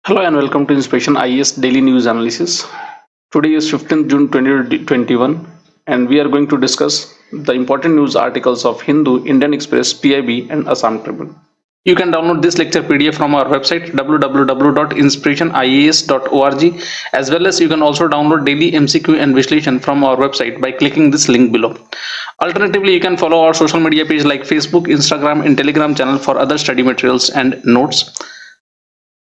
Hello and welcome to Inspiration IAS Daily News Analysis. Today is 15th June 2021 and we are going to discuss the important news articles of Hindu, Indian Express, PIB and Assam Tribune. You can download this lecture PDF from our website www.inspirationias.org, as well as you can also download daily MCQ and Vishleshan from our website by clicking this link below. Alternatively, you can follow our social media page like Facebook, Instagram and Telegram channel for other study materials and notes.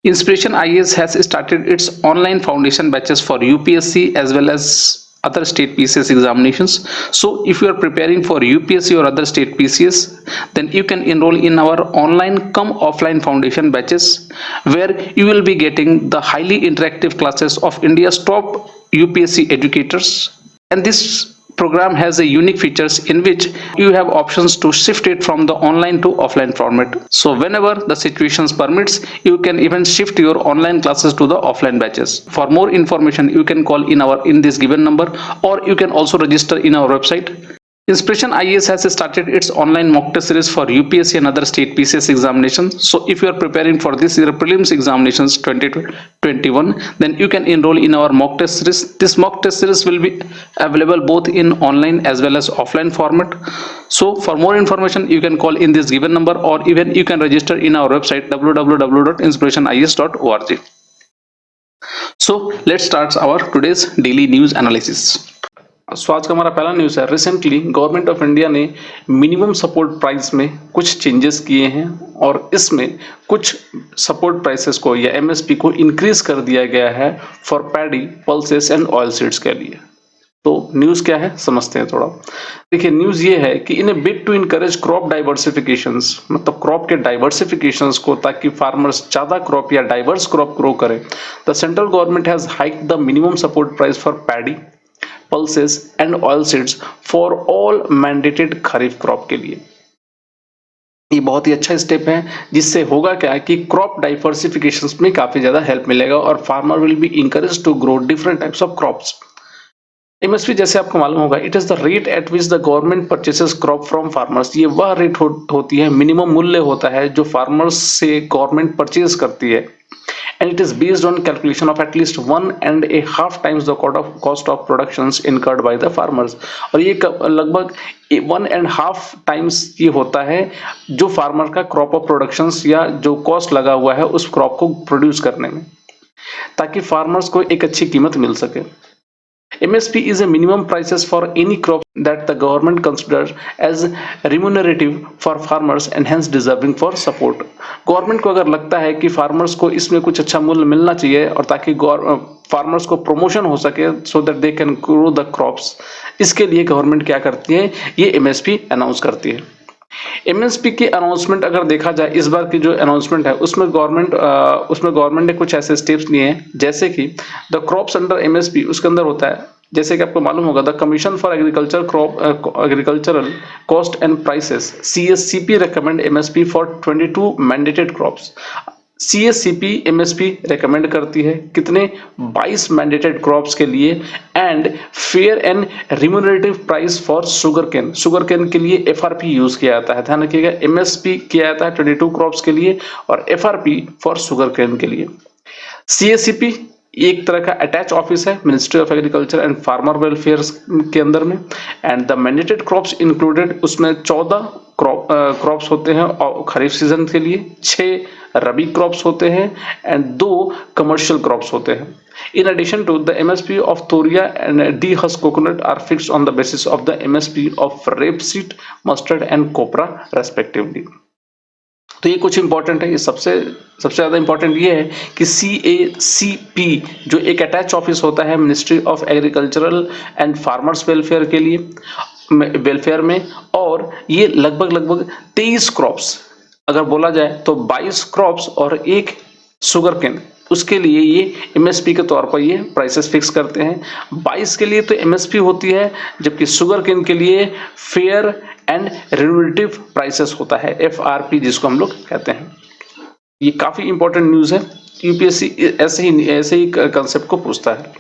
Inspiration IAS has started its online foundation batches for UPSC as well as other state PCS examinations. So if you are preparing for UPSC or other state PCS, then you can enroll in our online come offline foundation batches, where you will be getting the highly interactive classes of India's top UPSC educators. And this program has a unique features in which you have options to shift it from the online to offline format. So whenever the situations permits, you can even shift your online classes to the offline batches. For more information, you can call in this given number, or you can also register in our website. Inspiration IAS has started its online mock test series for UPSC and other state PCS examinations. So if you are preparing for this year prelims examinations 2021, then you can enroll in our mock test series. This mock test series will be available both in online as well as offline format. So for more information, you can call in this given number, or even you can register in our website www.inspirationias.org. So let's start our today's daily news analysis. सो आज का हमारा पहला news है, recently government of India ने minimum support price में कुछ changes किए हैं और इसमें कुछ सपोर्ट प्राइसेस को या एमएसपी को इंक्रीज कर दिया गया है for paddy, pulses and oil seeds के लिए। तो न्यूज़ क्या है समझते हैं थोड़ा। देखिए, न्यूज़ ये है कि इन ए बिड टू इनकरेज क्रॉप डाइवर्सिफिकेशंस, मतलब क्रॉप के डाइवर्सिफिकेशंस को, ताकि फार्मर्स ज़्यादा क्रॉप या डाइवर्स क्रॉप ग्रो करें, the central government has hike the minimum support price for paddy, pulses and oil seeds for all mandated kharif crop के लिए। ये बहुत ही अच्छा स्टेप है, जिससे होगा क्या कि क्रॉप डाइवर्सिफिकेशन में काफी ज्यादा हेल्प मिलेगा और farmer will be encourage to grow different types of crops. MSP जैसे आपको मालूम होगा, it is the rate at which the government purchases crop from farmers. ये वह रेट होती है, मिनिमम मूल्य होता है जो फार्मर्स से गवर्नमेंट परचेज करती है, and it is based on calculation of at least 1.5 times the cost of productions incurred by the farmers। और ये लगभग 1.5 times ये होता है जो फार्मर का क्रॉप ऑफ प्रोडक्शंस या जो कॉस्ट लगा हुआ है उस क्रॉप को प्रोड्यूस करने में, ताकि फार्मर्स को एक अच्छी कीमत मिल सके। MSP is a minimum prices for any crop that the government considers as remunerative for farmers and hence deserving for support। Government को अगर लगता है कि फार्मर्स को इसमें कुछ अच्छा मूल्य मिलना चाहिए और ताकि फार्मर्स को प्रमोशन हो सके, so that they can grow the crops, इसके लिए गवर्नमेंट क्या करती है, ये MSP अनाउंस करती है। एमएसपी की अनाउंसमेंट अगर देखा जाए, इस बार की जो अनाउंसमेंट है उसमें गवर्नमेंट ने कुछ ऐसे स्टेप्स लिए हैं, जैसे कि द क्रॉप्स अंडर एमएसपी, उसके अंदर होता है, जैसे कि आपको मालूम होगा, the commission for agricultural cost and prices CSCP recommend MSP for 22 mandated crops. CSCP MSP recommend करती है कितने, 22 मैंडेटेड क्रॉप्स के लिए, and fair and remunerative price for sugarcane. Sugarcane के लिए FRP यूज किया जाता है, ध्यान रखिएगा, MSP किया जाता है 22 क्रॉप्स के लिए और FRP फॉर शुगर केन के लिए। CSCP एक तरह का अटैच ऑफिस है ministry of agriculture and farmer welfare के अंदर में, and the mandated crops included, उसमें 14 क्रॉप्स होते हैं और खरीफ सीजन के लिए, 6 रबी क्रॉप्स होते हैं एंड 2 कमर्शियल क्रॉप्स होते हैं। In addition to the MSP of Thoria and de-husked coconut are fixed on the basis of the MSP of rapeseed, mustard and copra respectively। तो ये कुछ इंपॉर्टेंट है, ये सबसे ज्यादा इंपॉर्टेंट ये है कि CACP जो एक अटैच ऑफिस होता है ministry of agricultural and farmers welfare के लिए, वेलफेयर में, और ये लगभग 23 क्रॉप्स अगर बोला जाए तो 22 क्रॉप्स और एक शुगर केन, उसके लिए ये MSP के तौर पर ये प्राइसेस फिक्स करते हैं। 22 के लिए तो MSP होती है, जबकि शुगर केन के लिए फेयर एंड रिम्यूनरेटिव प्राइसेस होता है, FRP जिसको हम लोग कहते हैं। ये काफी इंपॉर्टेंट न्यूज है, UPSC ऐसे ही कंसेप्ट को पूछता है।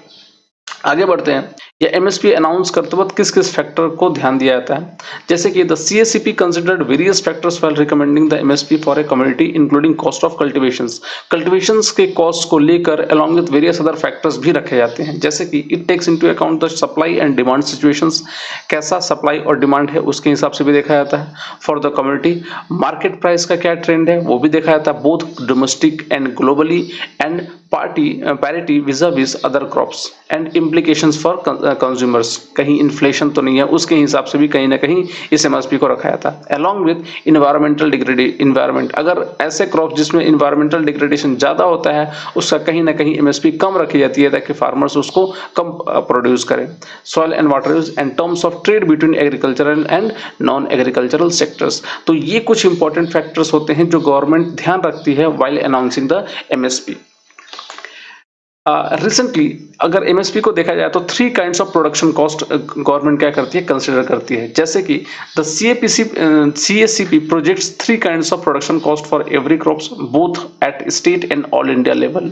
आगे बढ़ते हैं। या एमएसपी अनाउंस करते वक्त किस किस फैक्टर को ध्यान दिया जाता है, जैसे कि the CSCP considered various factors while recommending the MSP for a community including cost of cultivations के कॉस्ट को लेकर along with various other factors भी रखे जाते हैं, जैसे कि it takes into account the supply and demand situations, कैसा सप्लाई और डिमांड है उसके हिसाब से भी देखा जाता है। For the community market price का क्या ट्रेंड है वो भी देखा जाता है, both domestic and globally, and parity विज़ other crops and implications for consumers, कहीं इन्फ्लेशन तो नहीं है उसके हिसाब से भी कहीं ना कहीं इस एमएसपी को रखा जाता है। अलॉन्ग विद इन्वायरमेंट, अगर ऐसे क्रॉप जिसमें इन्वायरमेंटल डिग्रेडेशन ज़्यादा होता है उसका कहीं ना कहीं एमएसपी कम रखी जाती है ताकि फार्मर्स उसको कम प्रोड्यूस करें। Soil and water use and terms of trade between agricultural and non agricultural sectors, तो ये कुछ इंपॉर्टेंट फैक्टर्स होते हैं जो गवर्नमेंट ध्यान रखती है while announcing the MSP. Recently अगर एमएसपी को देखा जाए तो 3 kinds of production cost government क्या करती है, कंसिडर करती है, जैसे कि the CSCP projects 3 kinds of production cost for every crops both at state and all India level.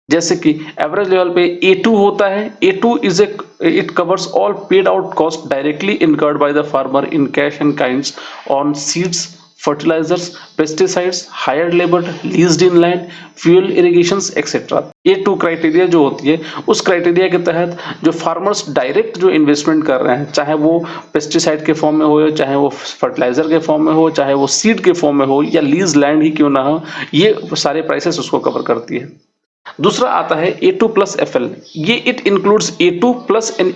जैसे कि एवरेज लेवल पे A2 होता है, A2 is it covers all paid out cost directly incurred by the farmer in cash and kinds on seeds, fertilisers, pesticides, hired labour, leased in land, fuel irrigations etcetera. A2 criteria जो होती है उस criteria के तहत जो farmers direct जो investment कर रहे हैं, चाहे वो पेस्टिसाइड के फॉर्म में हो, चाहे वो फर्टिलाइजर के फॉर्म में हो, चाहे वो सीड के फॉर्म में हो, या लीज लैंड ही क्यों ना हो, ये सारे प्राइसेस उसको कवर करती है। दूसरा आता है A2 प्लस FL, ये it includes A2 plus an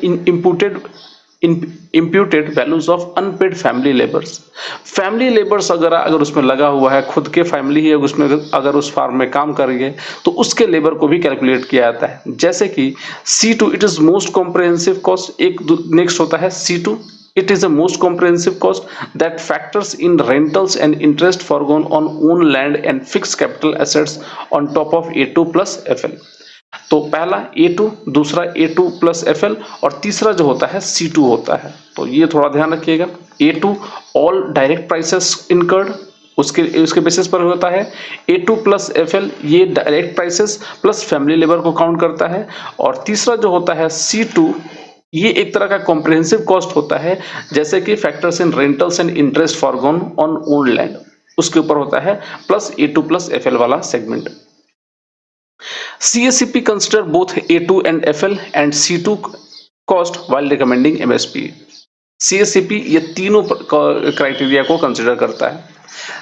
imputed values of unpaid family labours. Family labours अगर उसमें लगा हुआ है, खुद के फैमिली है उसमें अगर उस फार्म में काम कर रही है तो उसके लेबर को भी कैलकुलेट किया जाता है। जैसे कि C2 it is most comprehensive cost, एक नेक्स्ट होता है C2, it is the most comprehensive cost that factors in rentals and interest foregone on own land and fixed capital assets on top of A2 plus FL। तो पहला A2, दूसरा A2 plus FL, और तीसरा जो होता है C2 होता है। तो ये थोड़ा ध्यान रखिएगा। A2 all direct prices incurred, उसके बेसिस पर होता है। A2 प्लस FL ये direct prices plus family labour को काउंट करता है। और तीसरा जो होता है C2, ये एक तरह का कॉम्प्रिहेंसिव कॉस्ट होता है, जैसे कि factors in rentals and interest foregone on own land, उसके ऊपर होता है प्लस A2 प्लस FL वाला segment. CSCP consider both A2 and FL and C2 cost while recommending MSP। CSCP ये तीनों क्राइटेरिया को कंसिडर करता है।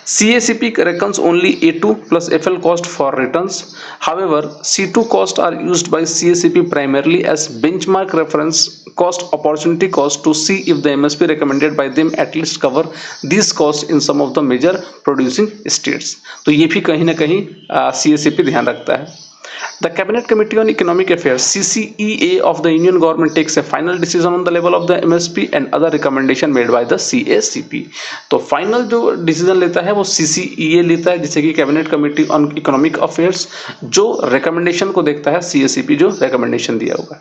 CSCP reckons only A2 plus FL cost for returns. However, C2 costs are used by CSCP primarily as benchmark reference cost, opportunity cost, to see if the MSP recommended by them at least cover these costs in some of the major producing states। तो ये भी कहीं ना कहीं CSCP ध्यान रखता है। The Cabinet Committee on Economic Affairs (CCEA) of the Union Government takes a final decision on the level of the MSP and other recommendation made by the CACP। तो फाइनल जो डिसीजन लेता है वो CCEA लेता है, जिसे कि cabinet committee on economic affairs, जो रिकमेंडेशन को देखता है CACP जो रिकमेंडेशन दिया होगा।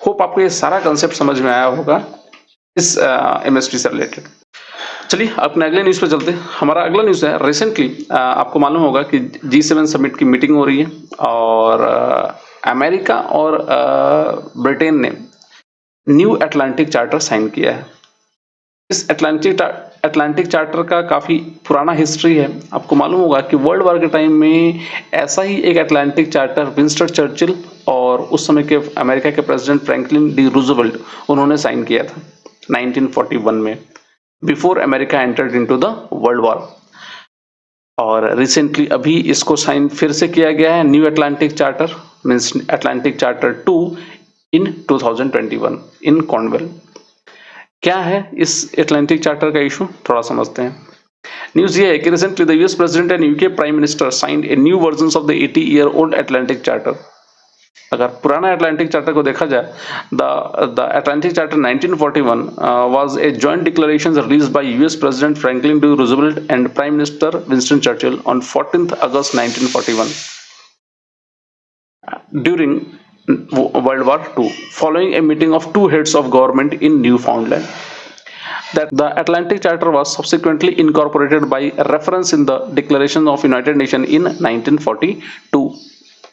होप आपको ये सारा कंसेप्ट समझ में आया होगा इस MSP से रिलेटेड। चलिए अपने अगले न्यूज़ पे चलते हैं। हमारा अगला न्यूज़ है, रिसेंटली आपको मालूम होगा कि G7 समिट की मीटिंग हो रही है और अमेरिका और ब्रिटेन ने न्यू अटलांटिक चार्टर साइन किया है। इस अटलांटिक चार्टर का काफ़ी पुराना हिस्ट्री है। आपको मालूम होगा कि वर्ल्ड वॉर के टाइम में ऐसा ही एक अटलांटिक चार्टर विंस्टन चर्चिल और उस समय के अमेरिका के प्रेसिडेंट फ्रैंकलिन डी रूजवेल्ट उन्होंने साइन किया था 1941 में, before America entered into the world war. और रिसेंटली अभी इसको साइन फिर से किया गया है, new Atlantic charter means Atlantic charter 2 इन 2021 इन कॉर्नवेल। क्या है इस अटलांटिक चार्टर का इशू, थोड़ा समझते हैं। न्यूज ये है कि recently the US president and UK prime minister signed a new version of the 80-year-old Atlantic charter. अगर पुराना अटलांटिक चार्टर को देखा जाए, the Atlantic charter 1941 was a joint declaration released by US President Franklin D. Roosevelt and Prime Minister Winston Churchill on 14th August 1941 during World War II, following a meeting of two heads of government in Newfoundland. That the Atlantic Charter was subsequently incorporated by reference in the Declaration of United Nations in 1942।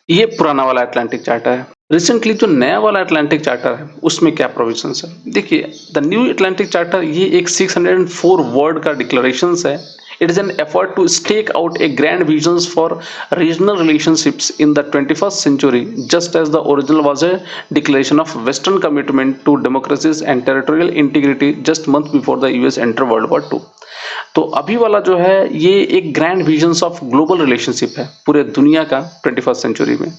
ये पुराना वाला Atlantic charter है। Recently जो नया वाला Atlantic charter है उसमें क्या प्रोविजंस है? देखिए, द न्यू अटलांटिक चार्टर ये एक 604 वर्ड का डिक्लेरेशन है. It is an effort to stake out a grand visions for regional relationships in the 21st century, just as the original was a declaration of Western commitment to democracies and territorial integrity just month before the US entered World War II. तो अभी वाला जो है ये एक grand visions of global relationship है पूरे दुनिया का 21st सेंचुरी में,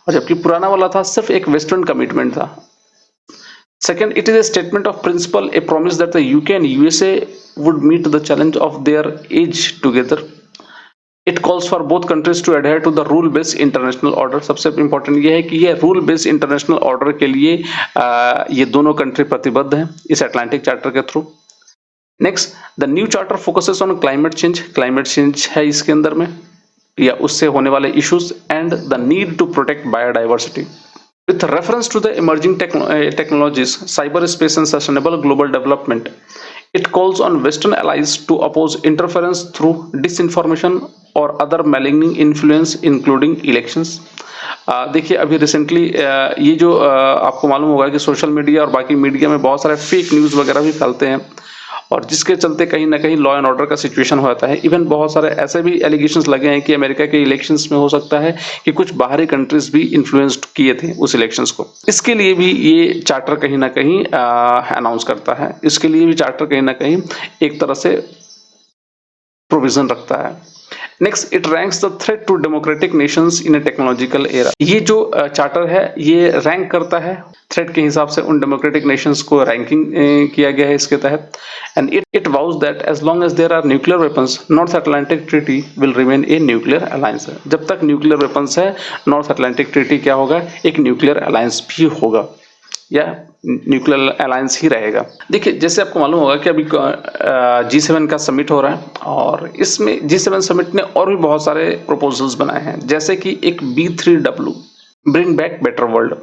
और जबकि पुराना वाला था सिर्फ एक वेस्टर्न कमिटमेंट था. Second, it is a statement of principle, a promise that the UK and USA would meet the challenge of their age together. It calls for both countries to adhere to the rule based international order. सबसे important ये है कि ये rule based international order के लिए ये दोनों country प्रतिबद्ध हैं इस अटलांटिक चार्टर के through. Next, the new charter focuses on climate change. Climate change है इसके अंदर में या उससे होने वाले issues and the need to protect biodiversity. With reference to the emerging technologies, cyberspace and sustainable global development, it calls on Western allies to oppose interference through disinformation or other malign influence, including elections. देखिए, अभी recently ये जो आपको मालूम होगा कि social media और बाकी मीडिया में बहुत सारे फेक न्यूज़ वगैरह भी फैलते हैं, और जिसके चलते कहीं ना कहीं लॉ एंड ऑर्डर का सिचुएशन होता है. इवन बहुत सारे ऐसे भी एलिगेशंस लगे हैं कि अमेरिका के इलेक्शंस में हो सकता है कि कुछ बाहरी कंट्रीज भी इन्फ्लुएंस्ड किए थे उस इलेक्शंस को. इसके लिए भी ये चार्टर कहीं ना कहीं अनाउंस करता है. इसके लिए भी चार्टर कहीं ना कहीं एक तरह से प्रोविजन रखता है. Next, it ranks the threat to democratic nations in a technological era. ये जो चार्टर है ये रैंक करता है थ्रेट के हिसाब से उन डेमोक्रेटिक नेशंस को रैंकिंग किया गया है इसके तहत. And it was that as long as there are nuclear weapons, North Atlantic treaty will remain a nuclear alliance. जब तक न्यूक्लियर वेपन्स है, नॉर्थ अटलांटिक ट्रीटी क्या होगा? एक न्यूक्लियर अलायंस भी होगा या न्यूक्लियर अलायंस ही रहेगा. देखिए, जैसे आपको मालूम होगा कि अभी G7 का समिट हो रहा है, और इसमें G7 समिट ने और भी बहुत सारे प्रपोजल्स बनाए हैं, जैसे कि एक B3W, bring back better world.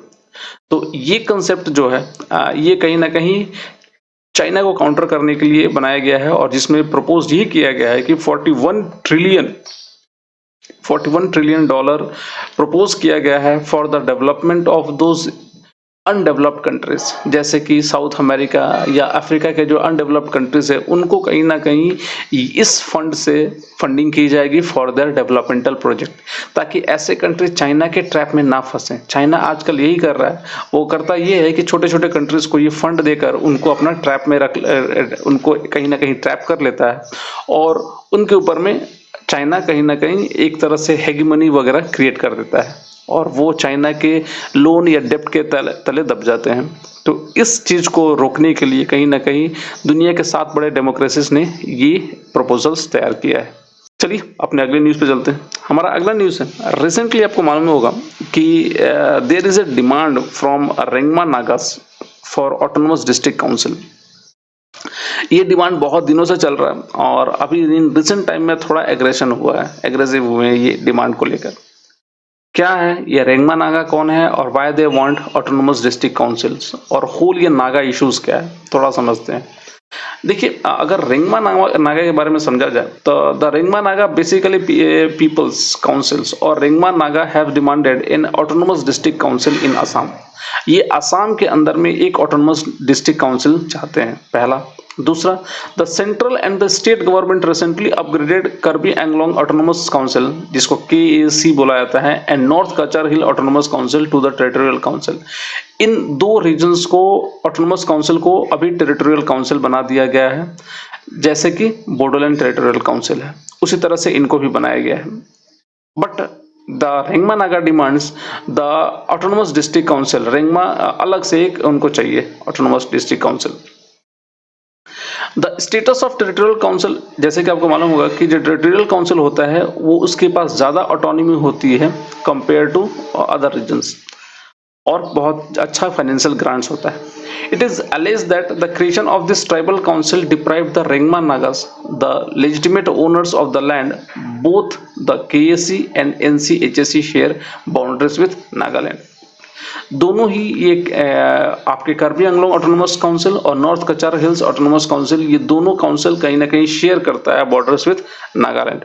तो ये कंसेप्ट जो है ये कहीं ना कहीं चाइना को काउंटर करने के लिए बनाया गया है, और जिसमें प्रपोज ये किया गया है कि 41 ट्रिलियन डॉलर प्रपोज किया गया है for the development of those undeveloped countries, जैसे कि साउथ अमेरिका या अफ्रीका के जो अनडेवलप्ड कंट्रीज है, उनको कहीं ना कहीं इस फंड से फंडिंग की जाएगी फॉर देयर डेवलपमेंटल प्रोजेक्ट, ताकि ऐसे कंट्रीज चाइना के ट्रैप में ना फंसे. चाइना आजकल यही कर रहा है. वो करता ये है कि छोटे छोटे कंट्रीज को ये फंड देकर उनको अपना ट्रैप में उनको कहीं ना कहीं ट्रैप कर लेता है, और उनके ऊपर में चाइना कहीं ना कहीं एक तरह से हेगेमनी वगैरह क्रिएट कर देता है, और वो चाइना के लोन या डेप्ट के तले दब जाते हैं. तो इस चीज को रोकने के लिए कहीं ना कहीं दुनिया के 7 बड़े डेमोक्रेसीज ने ये प्रपोजल्स तैयार किया है. चलिए अपने अगले न्यूज़ पे चलते हैं. हमारा अगला न्यूज़ है, रिसेंटली आपको मालूम होगा कि there is a demand from Rengma Nagas for autonomous district council. ये डिमांड बहुत दिनों से चल रहा है, और अभी इन रिसेंट टाइम में थोड़ा एग्रेसिव हुए हैं ये डिमांड को लेकर. क्या है ये रेंगमा नागा कौन है, और why they want autonomous district councils, और होल ये नागा इश्यूज क्या है, थोड़ा समझते हैं. देखिए, अगर रेंगमा नागा के बारे में समझा जाए तो the Rengma Naga basically peoples councils, और Rengma Naga have demanded an autonomous district council in Assam. ये असम के अंदर में एक ऑटोनोमस डिस्ट्रिक्ट काउंसिल चाहते हैं, पहला. दूसरा, the central and the state government recently upgraded Karbi Anglong autonomous council, जिसको KAC बोला जाता है, and North Cachar Hill autonomous council to the territorial council. इन 2 रीजन्स को, ऑटोनोमस काउंसिल को अभी टेरिटोरियल काउंसिल बना दिया गया है, जैसे कि बोडोलैंड टेरिटोरियल काउंसिल है, उसी तरह से इनको भी बनाया गया है. But the Rengma Naga demands the autonomous district council. Rengma अलग से एक उनको चाहिए autonomous district council. The status of territorial council, जैसे कि आपको मालूम होगा कि जो टेरिटोरियल काउंसिल होता है वो उसके पास ज़्यादा ऑटोनॉमी होती है कंपेयर टू अदर रीजन्स, और बहुत अच्छा फाइनेंशियल ग्रांट्स होता है. It is alleged that the creation of this tribal council deprived the Rengma Nagas, the legitimate owners of the land. Both the KAC and NCHSC share boundaries with Nagaland. दोनों ही ये आपके Karbi Anglong autonomous council और north कचार hills autonomous council, ये दोनों council कहीं ना कहीं share करता है बॉर्डर्स विथ नागालैंड.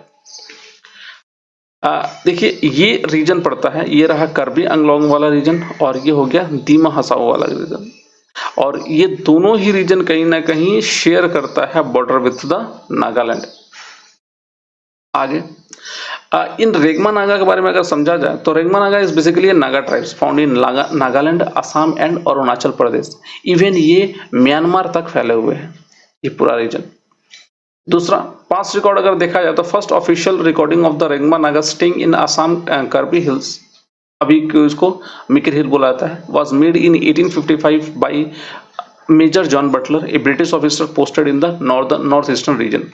देखिए ये रीजन पड़ता है, ये रहा कार्बी आंगलोंग वाला रीजन और ये हो गया दीमा हसाओ वाला रीजन, और ये दोनों ही रीजन कहीं ना कहीं शेयर करता है बॉर्डर विथ द नागालैंड। आगे इन रेगमा नागा के बारे में अगर समझा जाए तो Rengma Naga is basically Naga tribes found in Nagaland, Assam and Arunachal Pradesh. Even ये म्यांमार तक फैले हुए हैं ये पूरा रीजन। दूसरा, पास्ट रिकॉर्ड अगर देखा जाए तो first official recording of the Rengma Naga sting in Assam Karbi hills, अभी इसको मिकिर हिल बोला जाता है, was made in 1855 by Major John Butler, a British officer posted in the northeastern region.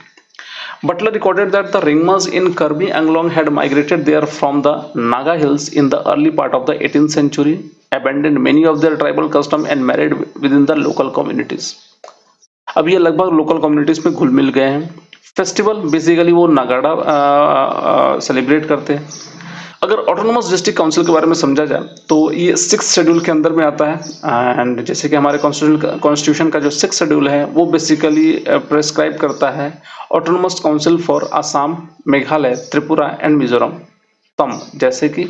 Butler recorded that the Rengmas in Karbi Anglong had migrated there from the Naga Hills in the early part of the 18th century, abandoned many of their tribal customs and married within the local communities. अब ये लगभग local communities में घुल मिल गए हैं। Festival basically वो नगाड़ा celebrate करते हैं। अगर ऑटोनोमस डिस्ट्रिक्ट काउंसिल के बारे में समझा जाए तो ये 6 शेड्यूल के अंदर में आता है, एंड जैसे कि हमारे कॉन्स्टिट्यूशन का जो 6 शेड्यूल है वो बेसिकली प्रेस्क्राइब करता है autonomous council for Assam, Meghalaya, Tripura and Mizoram. तम जैसे कि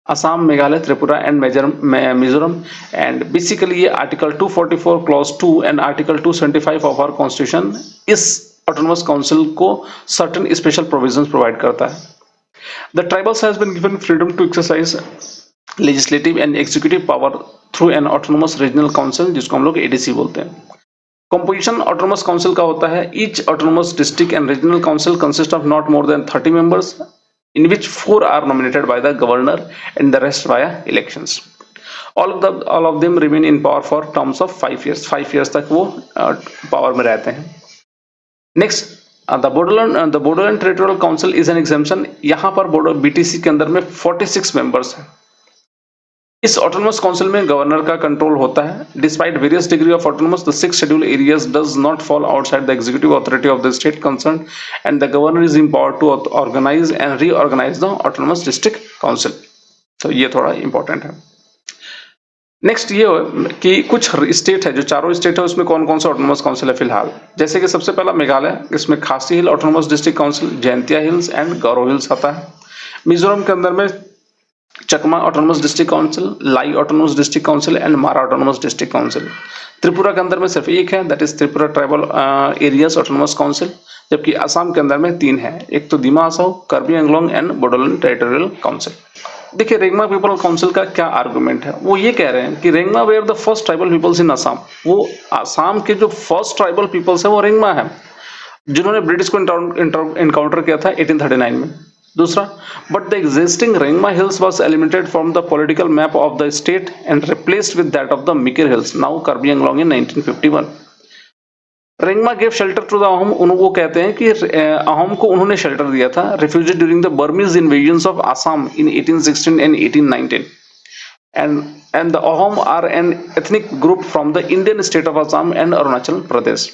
Assam, Meghalaya, Tripura and Mizoram, and basically ये article 244 clause 2 and article 275 of our constitution इस ऑटोनोमस काउंसिल को सर्टेन स्पेशल प्रोविजंस प्रोवाइड करता है। The tribals has been given freedom to exercise legislative and executive power through an autonomous regional council, जिसको हम लोग ADC बोलते हैं। Composition autonomous council का होता है, each autonomous district and regional council consist of not more than 30 members, in which 4 are nominated by the governor and the rest via elections. All of them remain in power for terms of 5 years. 5 years तक वो power में रहते हैं। Next, the Bodoland territorial council is an exemption. यहाँ पर BTC के अंदर में 46 मेंबर्स हैं। इस ऑटोनोमस काउंसिल में गवर्नर का कंट्रोल होता है। Despite various degree of autonomous, the 6 schedule areas does not fall outside the executive authority of the state concern, and the governor is empowered to organize and reorganize the autonomous district council. तो ये थोड़ा important है। Next ये कि कुछ state है, जो चारों स्टेट है उसमें कौन कौन सा ऑटोनोमस काउंसिल है फिलहाल। जैसे कि सबसे पहला मेघालय, इसमें Khasi hill autonomous district council, Jaintia hills and Garo hills आता है। मिजोरम के अंदर में Chakma autonomous district council, Lai autonomous district council and Mara autonomous district council. Tripura के अंदर में सिर्फ एक है, that is Tripura tribal areas autonomous council, जबकि असम के अंदर में 3 है, एक तो Dima Hasao, Karbi Anglong and Bodoland territorial council. देखिए रेंगमा पीपल काउंसिल का क्या आर्गुमेंट है, वो ये कह रहे हैं कि Rengma were the first tribal peoples in Assam. वो असम के जो फर्स्ट ट्राइबल पीपल्स है वो रेंगमा है, जिन्होंने ब्रिटिश को इनकाउंटर किया था 1839 में। दूसरा, but the existing Rengma hills was eliminated from the political map of the state and replaced with that of the Mikir hills, now Karbi Anglong in 1951। Rengma gave shelter to the Ahom, वो कहते हैं कि अहोम को उन्होंने शेल्टर दिया था, refugee during the Burmese invasions of Assam in 1816 and 1819, and the Ahom are an ethnic group from the Indian state of Assam and Arunachal Pradesh.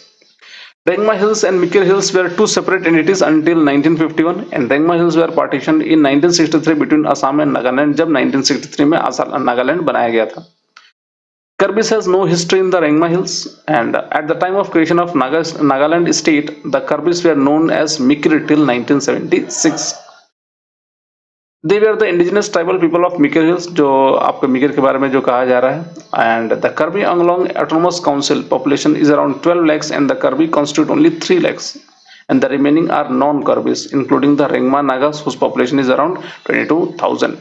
Rengma Hills and Mikir Hills were 2 separate entities until 1951, and Rengma Hills were partitioned in 1963 between Assam and Nagaland, जब 1963 में नागालैंड बनाया गया था। Karbis has no history in the Rengma Hills, and at the time of creation of Nagaland state, the Karbis were known as Mikir till 1976. They were the indigenous tribal people of Mikir Hills, जो आपको मिकिर के बारे में जो कहा जा रहा है। And the Karbi Anglong Autonomous Council population is around 12 lakhs, and the Karbi constitute only 3 lakhs, and the remaining are non-Karbis, including the Rengma Nagas, whose population is around 22,000.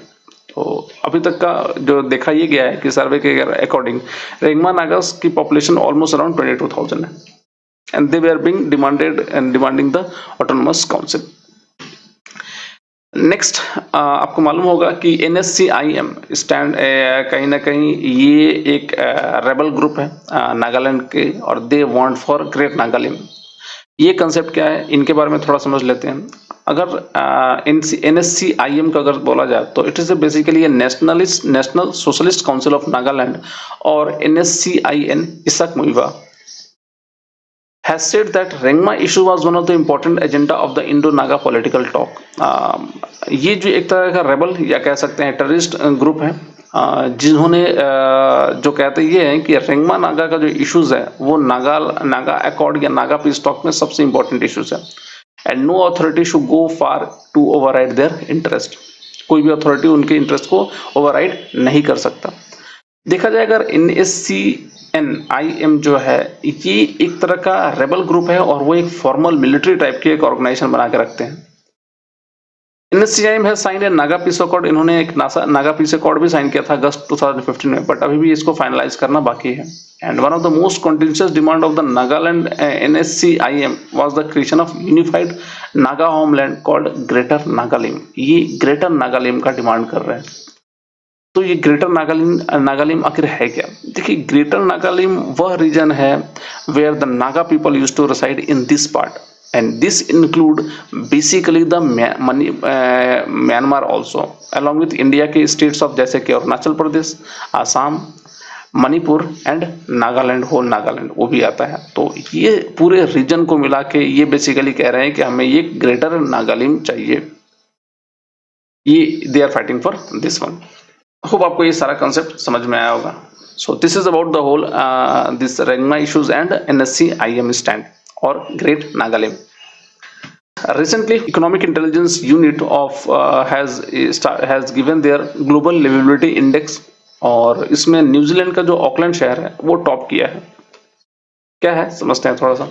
तो अभी तक का जो देखा ये गया है कि सर्वे के अकॉर्डिंग रेंगमा नागास की पॉपुलेशन ऑलमोस्ट अराउंड 22,000 है, and they were being demanding the autonomous council. Next, आपको मालूम होगा कि NSCIM स्टैंड कहीं ना कहीं ये एक रेबल ग्रुप है नागालैंड के, और they want for great Nagalim. ये कंसेप्ट क्या है, इनके बारे में थोड़ा समझ लेते हैं। अगर NSCIM का अगर बोला जाए तो it is basically national socialist council of Nagaland, और NSCIN इसक Muivah has said that Rengma issue was one of the important agenda of the Indo-Naga political talk. ये जो एक तरह का रेबल या कह सकते हैं टेररिस्ट ग्रुप है, जिन्होंने जो कहते ये हैं कि रेंगमा नागा का जो इश्यूज है वो नागा अकॉर्ड या नागा पीस टॉक में सबसे इंपॉर्टेंट इश्यूज है। And no authority should go far to override their interest. कोई भी अथॉरिटी उनके इंटरेस्ट को ओवरराइड नहीं कर सकता। देखा जाए अगर NSCNIM जो है ये एक तरह का रेबल ग्रुप है और वो एक फॉर्मल मिलिट्री टाइप की एक ऑर्गेनाइजेशन बना के रखते हैं। NSCIM है साइन है नागा पीस अकॉर्ड, इन्होंने एक नागा पीस अकॉर्ड भी साइन किया था अगस्त 2015 में, बट अभी भी इसको फाइनलाइज करना बाकी है। And one of the most continuous demand of the Nagaland NSCIM was the creation of unified Naga homeland called greater Nagalim. ये ग्रेटर नागालिम का डिमांड कर रहे हैं। तो ये ग्रेटर नागालिम आखिर है क्या? देखिए, ग्रेटर नागालिम वह रीजन है where the Naga people used to reside in this part, and this include basically the Myanmar also along with India के स्टेट्स ऑफ जैसे कि अरुणाचल प्रदेश, आसाम, मणिपुर एंड नागालैंड, होल नागालैंड वो भी आता है। तो ये पूरे रीजन को मिला के ये बेसिकली कह रहे हैं कि हमें ये ग्रेटर नागालिम चाहिए। ये they are fighting for this one. Hope आपको ये सारा कंसेप्ट समझ में आया होगा। So this is about the whole this Rengma issues and NSCIM stand और great Nagalim. Recently, Economic Intelligence Unit of has given their Global Liveability Index, और इसमें न्यूजीलैंड का जो ऑकलैंड शहर है वो टॉप किया है। क्या है समझते हैं थोड़ा सा।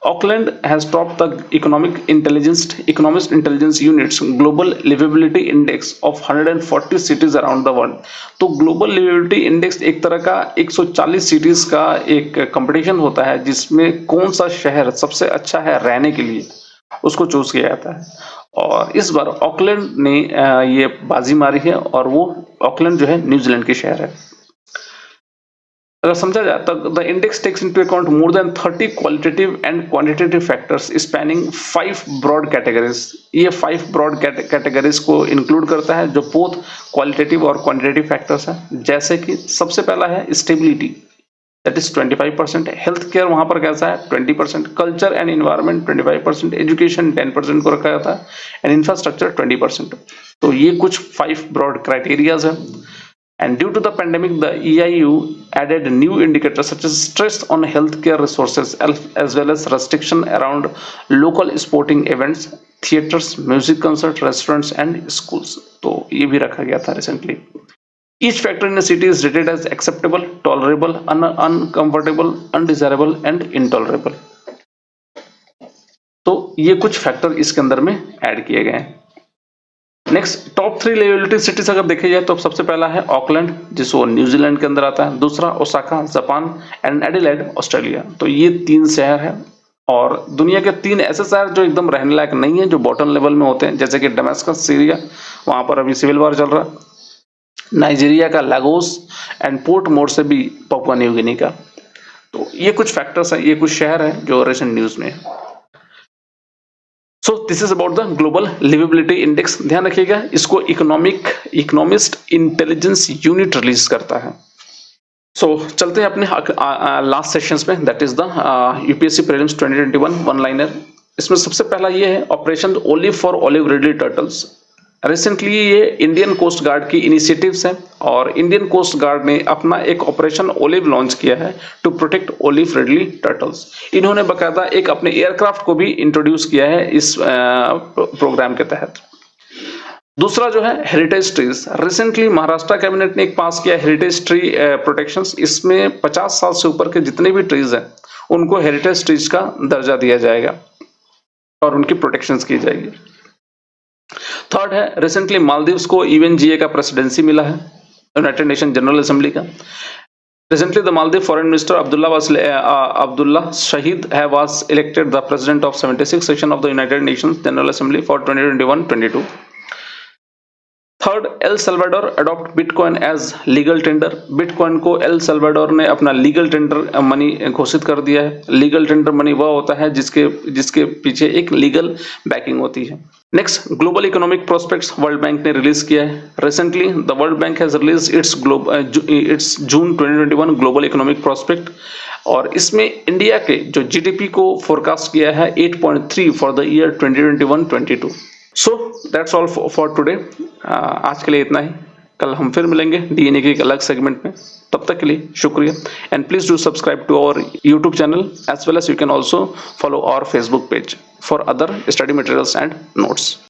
Auckland has top the economist intelligence units global liveability index of 140 cities around the world. तो ग्लोबल लिवेबिलिटी इंडेक्स एक तरह का 140 सिटीज का एक कंपटीशन होता है जिसमें कौन सा शहर सबसे अच्छा है रहने के लिए उसको चूज किया जाता है। और इस बार ऑकलैंड ने ये बाजी मारी है और वो ऑकलैंड जो है न्यूजीलैंड के शहर है। अगर समझा जाए तो the index takes into account more than 30 qualitative and quantitative factors spanning 5 broad categories. ये 5 ब्रॉड कैटेगरीज को इंक्लूड करता है जो बोथ क्वालिटेटिव और क्वांटिटेटिव फैक्टर्स हैं। जैसे कि सबसे पहला है stability, that is 25%, health care वहां पर कैसा है 20%, कल्चर एंड इन्वायरमेंट 25%, एजुकेशन 10% को रखा जाता है एंड इंफ्रास्ट्रक्चर 20%। तो ये कुछ 5 ब्रॉड क्राइटेरियाज है। And due to the pandemic, the EIU added new indicators such as stress on healthcare resources as well as restriction around local sporting events, theaters, music concert, restaurants and schools. तो ये भी रखा गया था recently. Each factor in a city is rated as acceptable, tolerable, uncomfortable, undesirable and intolerable. तो ये कुछ factor इसके अंदर में ऐड किए गए हैं। नेक्स्ट, टॉप 3 लिवेबिलिटी सिटीज अगर देखे जाए तो सबसे पहला है ऑकलैंड जिसको न्यूजीलैंड के अंदर आता है, दूसरा Osaka Japan and Adelaide Australia. तो ये 3 शहर है और दुनिया के 3 ऐसे शहर जो एकदम रहने लायक नहीं है, जो बॉटम लेवल में होते हैं, जैसे कि डमास्कस सीरिया, वहां पर अभी सिविल वॉर चल रहा है, नाइजीरिया का Lagos and Port Moresby Papua New Guinea का। तो ये कुछ फैक्टर्स है, ये कुछ शहर है जो रिसेंट न्यूज में है। सो this is about the global liveability index. ध्यान रखिएगा इसको इकोनॉमिस्ट इंटेलिजेंस यूनिट रिलीज करता है। सो चलते हैं अपने लास्ट सेशंस में, that is the UPSC prelims 2021 one liner. इसमें सबसे पहला ये है operation olive for olive ridley turtles. Recently ये इंडियन कोस्ट गार्ड की इनिशिएटिव्स हैं और इंडियन कोस्ट गार्ड ने अपना एक ऑपरेशन ओलिव लॉन्च किया है to protect olive ridley turtles. इन्होंने बकायदा एक अपने एयरक्राफ्ट को भी इंट्रोड्यूस किया है इस प्रोग्राम के तहत। दूसरा जो है heritage trees. Recently Maharashtra cabinet ने एक पास किया हेरिटेज ट्री प्रोटेक्शंस। इसमें 50 साल से ऊपर के जितने भी ट्रीज हैं उनको हेरिटेज ट्रीज का दर्जा दिया जाएगा और उनकी प्रोटेक्शन की जाएगी। थर्ड है रिसेंटली मालदीव्स को UNGA का प्रेसिडेंसी मिला है, यूनाइटेड नेशन जनरल असेंबली का। Recently, the Maldives Foreign Minister Abdullah Shahid was elected the President of 76th session of the United Nations General Assembly for 2021-22. Third, El Salvador adopt bitcoin as legal tender. Bitcoin को El Salvador ने अपना legal tender money घोषित कर दिया है। Legal tender money वह होता है जिसके पीछे एक लीगल बैकिंग होती है। Next, global economic prospects world bank ने रिलीज किया है। Recently the world bank has release it's June 2021 global economic prospect और इसमें इंडिया के जो GDP को फोरकास्ट किया है 8.3 for the year 2021-22। So that's all for today. आज के लिए इतना ही। कल हम फिर मिलेंगे DNA के एक अलग सेगमेंट में। तब तक के लिए शुक्रिया and please do subscribe to our YouTube channel as well as you can also follow our Facebook page. for other study materials and notes.